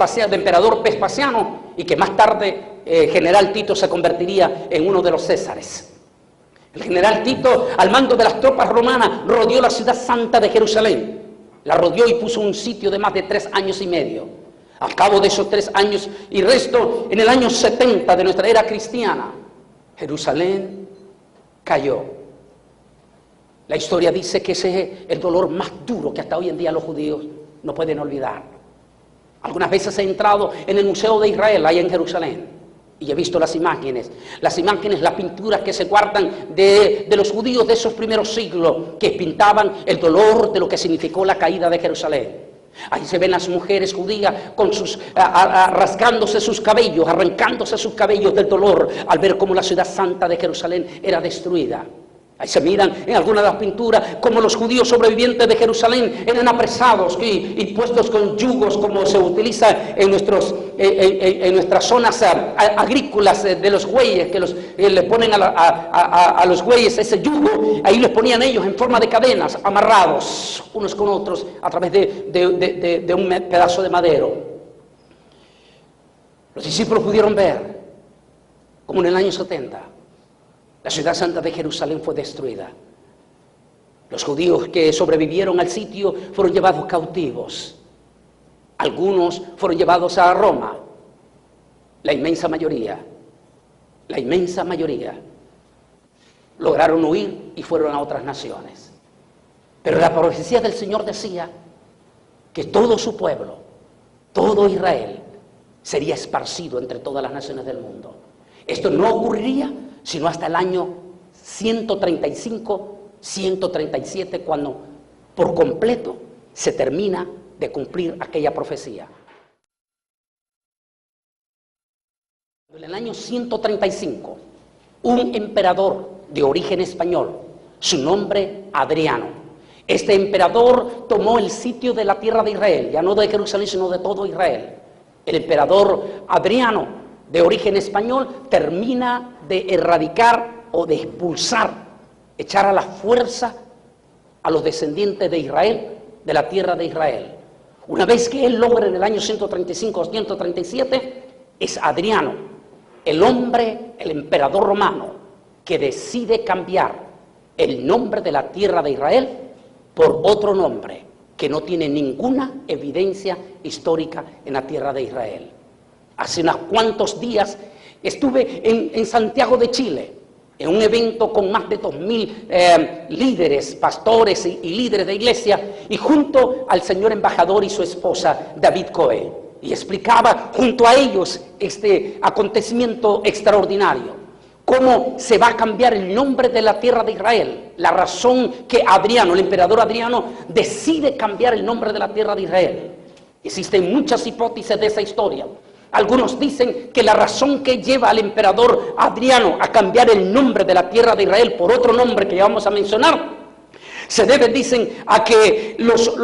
del emperador Vespasiano, y que más tarde general Tito se convertiría en uno de los Césares. El general Tito, al mando de las tropas romanas, rodeó la ciudad santa de Jerusalén. La rodeó y puso un sitio de más de 3 años y medio. Al cabo de esos 3 años y resto, en el año 70 de nuestra era cristiana, Jerusalén cayó. La historia dice que ese es el dolor más duro que hasta hoy en día los judíos no pueden olvidar. Algunas veces he entrado en el Museo de Israel, ahí en Jerusalén, y he visto las imágenes, las pinturas que se guardan de los judíos de esos primeros siglos, que pintaban el dolor de lo que significó la caída de Jerusalén. Ahí se ven las mujeres judías con rasgándose sus cabellos, arrancándose sus cabellos del dolor al ver cómo la ciudad santa de Jerusalén era destruida. Ahí se miran en algunas de las pinturas cómo los judíos sobrevivientes de Jerusalén eran apresados y puestos con yugos, como se utiliza en nuestras zonas agrícolas de los bueyes, que le ponen a los bueyes ese yugo. Ahí los ponían ellos en forma de cadenas, amarrados unos con otros a través de un pedazo de madero. Los discípulos pudieron ver como en el año 70 la ciudad santa de Jerusalén fue destruida. Los judíos que sobrevivieron al sitio fueron llevados cautivos. Algunos fueron llevados a Roma. La inmensa mayoría lograron huir y fueron a otras naciones. Pero la profecía del Señor decía que todo su pueblo, todo Israel, sería esparcido entre todas las naciones del mundo. Esto no ocurriría sino hasta el año 135, 137, cuando por completo se termina de cumplir aquella profecía. En el año 135, un emperador de origen español, su nombre Adriano. Este emperador tomó el sitio de la tierra de Israel, ya no de Jerusalén, sino de todo Israel. El emperador Adriano, de origen español, termina de erradicar o de expulsar, echar a la fuerza a los descendientes de Israel, de la tierra de Israel. Una vez que él logra en el año 135 o 137, es Adriano, el emperador romano, que decide cambiar el nombre de la tierra de Israel por otro nombre que no tiene ninguna evidencia histórica en la tierra de Israel. Hace unos cuantos días estuve en Santiago de Chile, en un evento con más de 2000 líderes, pastores y líderes de iglesia, y junto al señor embajador y su esposa, David Coe, y explicaba junto a ellos este acontecimiento extraordinario, cómo se va a cambiar el nombre de la tierra de Israel, la razón que Adriano, el emperador Adriano, decide cambiar el nombre de la tierra de Israel. Existen muchas hipótesis de esa historia. Algunos dicen que la razón que lleva al emperador Adriano a cambiar el nombre de la tierra de Israel por otro nombre que ya vamos a mencionar, se debe, dicen, a que los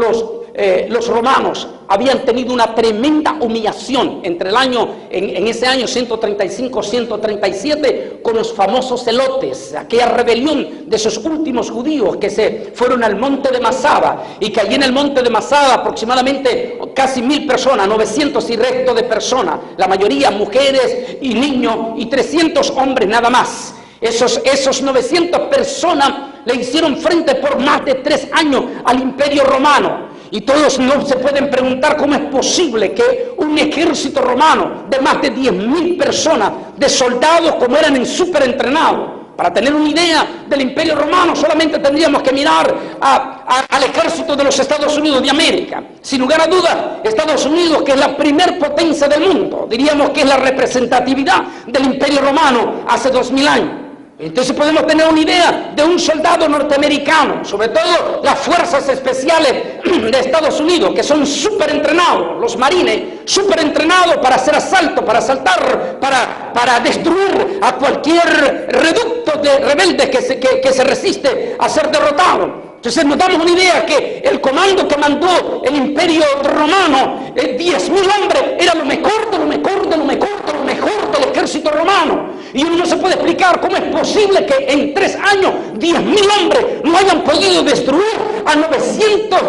romanos habían tenido una tremenda humillación en ese año 135-137 con los famosos celotes, aquella rebelión de esos últimos judíos que se fueron al monte de Masada, y que allí en el monte de Masada aproximadamente casi 1000 personas, 900 y resto de personas, la mayoría mujeres y niños, y 300 hombres nada más. Esos 900 personas le hicieron frente por más de 3 años al Imperio Romano. Y todos no se pueden preguntar cómo es posible que un ejército romano de más de 10.000 personas, de soldados como eran súper entrenados. Para tener una idea del Imperio Romano solamente tendríamos que mirar al ejército de los Estados Unidos de América. Sin lugar a dudas, Estados Unidos, que es la primer potencia del mundo, diríamos que es la representatividad del Imperio Romano hace 2000 años. Entonces podemos tener una idea de un soldado norteamericano, sobre todo las fuerzas especiales de Estados Unidos, que son súper entrenados, los marines, súper entrenados para hacer asalto, para asaltar, para destruir a cualquier reducto de rebeldes que se resiste a ser derrotado. Entonces nos damos una idea que el comando que mandó el Imperio Romano, 10.000 hombres, era lo mejor de lo mejor de lo mejor de lo mejor del ejército romano. Y uno no se puede explicar cómo es posible que en 3 años 10.000 hombres no hayan podido destruir a 900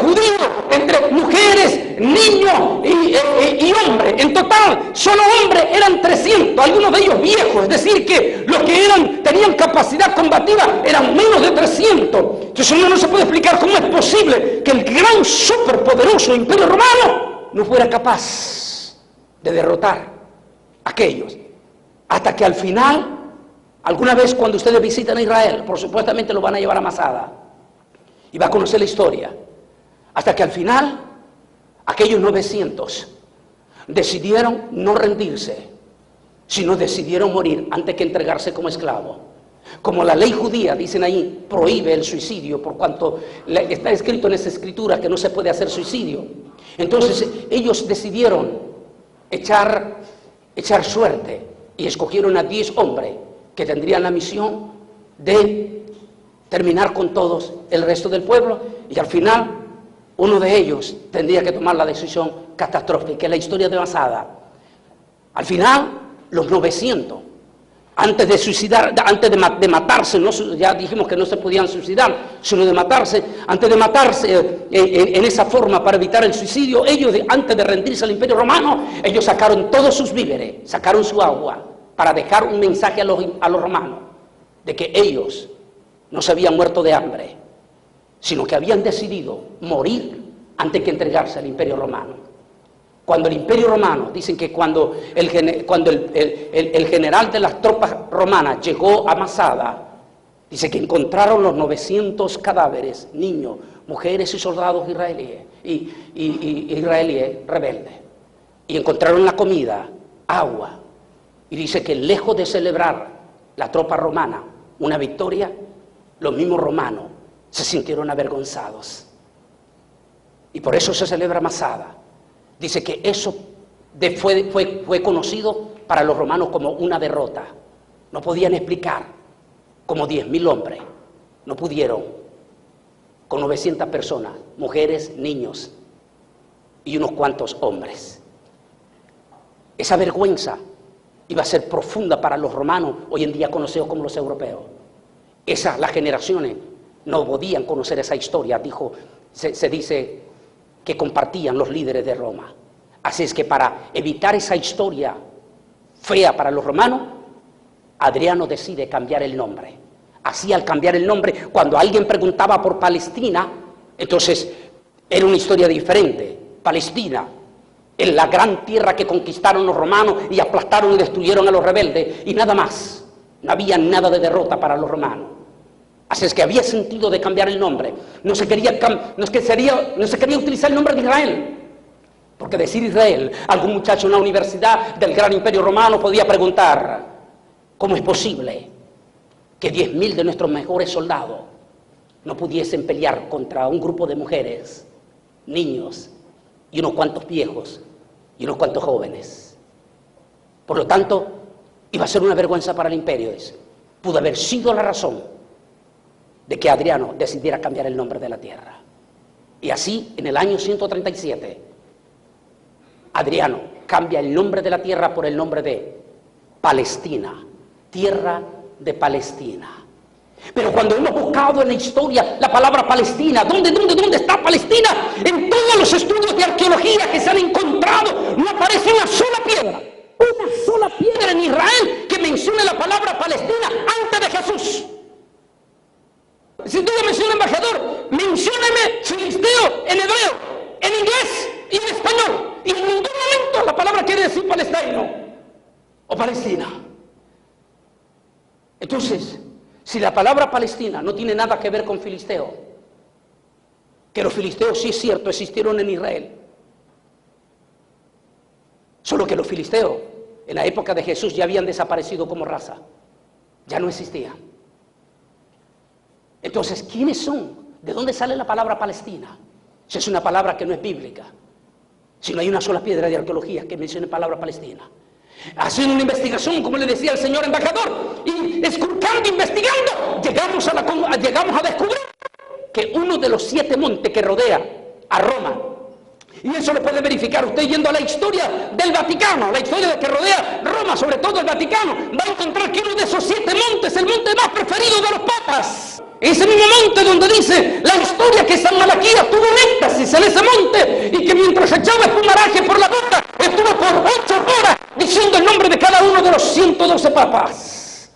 judíos, entre mujeres, niños y En total, solo hombres eran 300, algunos de ellos viejos, es decir, que los que tenían capacidad combativa eran menos de 300. Entonces uno no se puede explicar cómo es posible que el gran superpoderoso Imperio Romano no fuera capaz de derrotar a aquellos. Hasta que al final, alguna vez cuando ustedes visitan Israel, por supuestamente lo van a llevar a Masada y va a conocer la historia. Hasta que al final, aquellos 900 decidieron no rendirse, sino decidieron morir antes que entregarse como esclavos. Como la ley judía, dicen ahí, prohíbe el suicidio, por cuanto está escrito en esa escritura que no se puede hacer suicidio. Entonces ellos decidieron echar suerte y escogieron a 10 hombres que tendrían la misión de terminar con todos el resto del pueblo, y al final uno de ellos tendría que tomar la decisión catastrófica, que es la historia de Masada. Al final, los 900, antes de suicidar, antes de matarse, no, ya dijimos que no se podían suicidar, sino de matarse, antes de matarse en esa forma para evitar el suicidio, ellos, antes de rendirse al Imperio Romano, ellos sacaron todos sus víveres, sacaron su agua, para dejar un mensaje a los romanos, de que ellos no se habían muerto de hambre, sino que habían decidido morir antes que entregarse al Imperio Romano. Cuando el Imperio Romano, dicen que cuando el general de las tropas romanas llegó a Masada, dice que encontraron los 900 cadáveres, niños, mujeres y soldados israelíes, israelíes rebeldes, y encontraron la comida, agua, y dice que lejos de celebrar la tropa romana una victoria, los mismos romanos se sintieron avergonzados. Y por eso se celebra Masada. Dice que eso fue conocido para los romanos como una derrota. No podían explicar cómo 10.000 hombres no pudieron con 900 personas, mujeres, niños y unos cuantos hombres. Esa vergüenza iba a ser profunda para los romanos, hoy en día conocidos como los europeos. Las generaciones no podían conocer esa historia, se dice que compartían los líderes de Roma. Así es que para evitar esa historia fea para los romanos, Adriano decide cambiar el nombre. Así, al cambiar el nombre, cuando alguien preguntaba por Palestina, entonces era una historia diferente. Palestina, en la gran tierra que conquistaron los romanos y aplastaron y destruyeron a los rebeldes, y nada más. No había nada de derrota para los romanos. Así es que había sentido de cambiar el nombre. No se quería utilizar el nombre de Israel. Porque decir Israel, algún muchacho en la universidad del gran Imperio Romano podía preguntar, ¿cómo es posible que 10.000 de nuestros mejores soldados no pudiesen pelear contra un grupo de mujeres, niños y unos cuantos viejos y unos cuantos jóvenes? Por lo tanto, iba a ser una vergüenza para el imperio. Pudo haber sido la razón de que Adriano decidiera cambiar el nombre de la tierra. Y así, en el año 137, Adriano cambia el nombre de la tierra por el nombre de Palestina, tierra de Palestina. Pero cuando hemos buscado en la historia la palabra Palestina, ¿dónde está Palestina? En todos los estudios de arqueología que se han encontrado, no aparece una sola piedra en Israel que mencione la palabra Palestina antes de Jesús. Si tú le mencionas embajador, mencióname filisteo en hebreo, en inglés y en español. Y en ningún momento la palabra quiere decir palestino o Palestina. Entonces, si la palabra Palestina no tiene nada que ver con filisteo, que los filisteos sí es cierto, existieron en Israel, solo que los filisteos en la época de Jesús ya habían desaparecido como raza, ya no existían. Entonces, ¿quiénes son? ¿De dónde sale la palabra Palestina? Si es una palabra que no es bíblica, si no hay una sola piedra de arqueología que mencione palabra Palestina. Haciendo una investigación, como le decía el señor embajador, y escrutando, investigando, llegamos a descubrir que uno de los 7 montes que rodea a Roma, y eso lo puede verificar usted yendo a la historia del Vaticano, la historia de que rodea Roma, sobre todo el Vaticano, va a encontrar que uno de esos 7 montes, el monte más preferido de los papas, ese mismo monte donde dice la historia que San Malaquías tuvo un éxtasis en ese monte y que mientras echaba espumaraje por la boca estuvo por de los 112 papas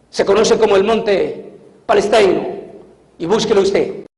se conoce como el Monte Palestino, y búsquelo usted.